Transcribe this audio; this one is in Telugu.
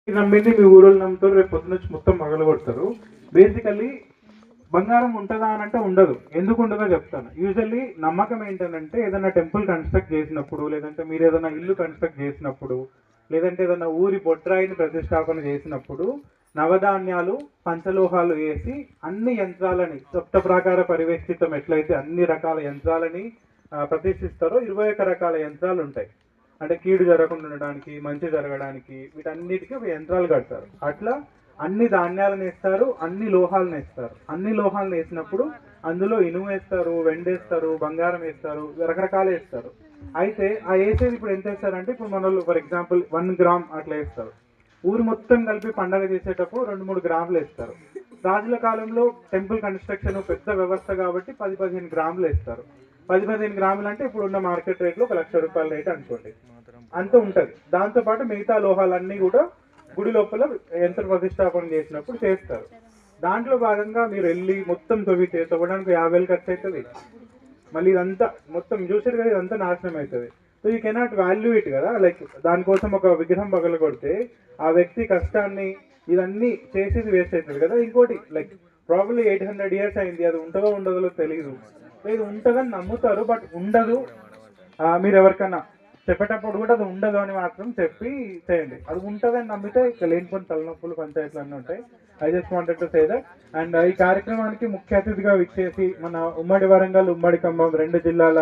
నమ్మింది మీ ఊరోళ్ళు నమ్ముతారు, రేపు పొద్దున వచ్చి మొత్తం కొడతారు. బేసికల్లీ బంగారం ఉంటుందా అని అంటే ఉండదు. ఎందుకు ఉండదో చెప్తాను. యూజువల్లీ నమ్మకం ఏంటంటే ఏదైనా టెంపుల్ కన్స్ట్రక్ట్ చేసినప్పుడు, లేదంటే మీరు ఏదైనా ఇల్లు కన్స్ట్రక్ట్ చేసినప్పుడు, లేదంటే ఏదైనా ఊరి బొడ్రాయిని ప్రతిష్టాపన చేసినప్పుడు నవధాన్యాలు పంచలోహాలు వేసి అన్ని యంత్రాలని సప్త ప్రాకార పరివేష్టితం ఎట్లయితే అన్ని రకాల యంత్రాలని ప్రతిష్ఠిస్తారో 21 రకాల యంత్రాలు ఉంటాయి. అంటే కీడు జరగకుండా ఉండడానికి, మంచి జరగడానికి, వీటన్నిటికీ ఒక యంత్రాలు కడతారు. అట్లా అన్ని ధాన్యాలను వేస్తారు, అన్ని లోహాలను వేస్తారు. అన్ని లోహాలను వేసినప్పుడు అందులో ఇనుము వేస్తారు, వెండేస్తారు, బంగారం వేస్తారు, రకరకాలు వేస్తారు. అయితే ఆ వేసేది ఇప్పుడు ఎంత వేస్తారంటే, ఇప్పుడు మన ఫర్ ఎగ్జాంపుల్ 1 గ్రామ్ అట్లా వేస్తారు. ఊరు మొత్తం కలిపి పండగ చేసేటప్పుడు 2-3 గ్రాములు వేస్తారు. రాజుల కాలంలో టెంపుల్ కన్స్ట్రక్షన్ పెద్ద వ్యవస్థ కాబట్టి 10-15 గ్రాములు వేస్తారు. 10-15 గ్రాములు అంటే ఇప్పుడు ఉన్న మార్కెట్ రేట్లో 1,00,000 రూపాయల రేట్ అనుకోండి, అంత ఉంటుంది. దాంతోపాటు మిగతా లోహాలన్నీ కూడా గుడి లోపల యంత్ర ప్రతిష్టాపన చేసినప్పుడు చేస్తారు. దాంట్లో భాగంగా మీరు వెళ్ళి మొత్తం తవ్వడానికి 50,000 ఖర్చు అవుతుంది. మళ్ళీ ఇదంతా మొత్తం చూసారు కదా, ఇదంతా నాశనం అవుతుంది. So you cannot value it కదా. లైక్ దానికోసం ఒక విగ్రహం పగల కొడితే ఆ వ్యక్తి కష్టాన్ని ఇదన్నీ చేసేది వేస్ట్ అవుతుంది కదా. ఇంకోటి లైక్ ప్రాబ్లీ 800 years అయింది, అది ఉంటుందో ఉండదో తెలియదు. లేదు ఉంటుందని నమ్ముతారు, బట్ ఉండదు. మీరు ఎవరికన్నా చెప్పేటప్పుడు కూడా అది ఉండదు అని మాత్రం చెప్పి చేయండి. అది ఉంటుందని నమ్మితే ఇక లేనిపోయిన తలనొప్పులు పంచాయతీలు అన్నీ ఉంటాయి. I just wanted to say that. And ఈ కార్యక్రమానికి ముఖ్య అతిథిగా విచ్చేసి మన ఉమ్మడి వరంగల్, ఉమ్మడి ఖమ్మం 2 జిల్లాల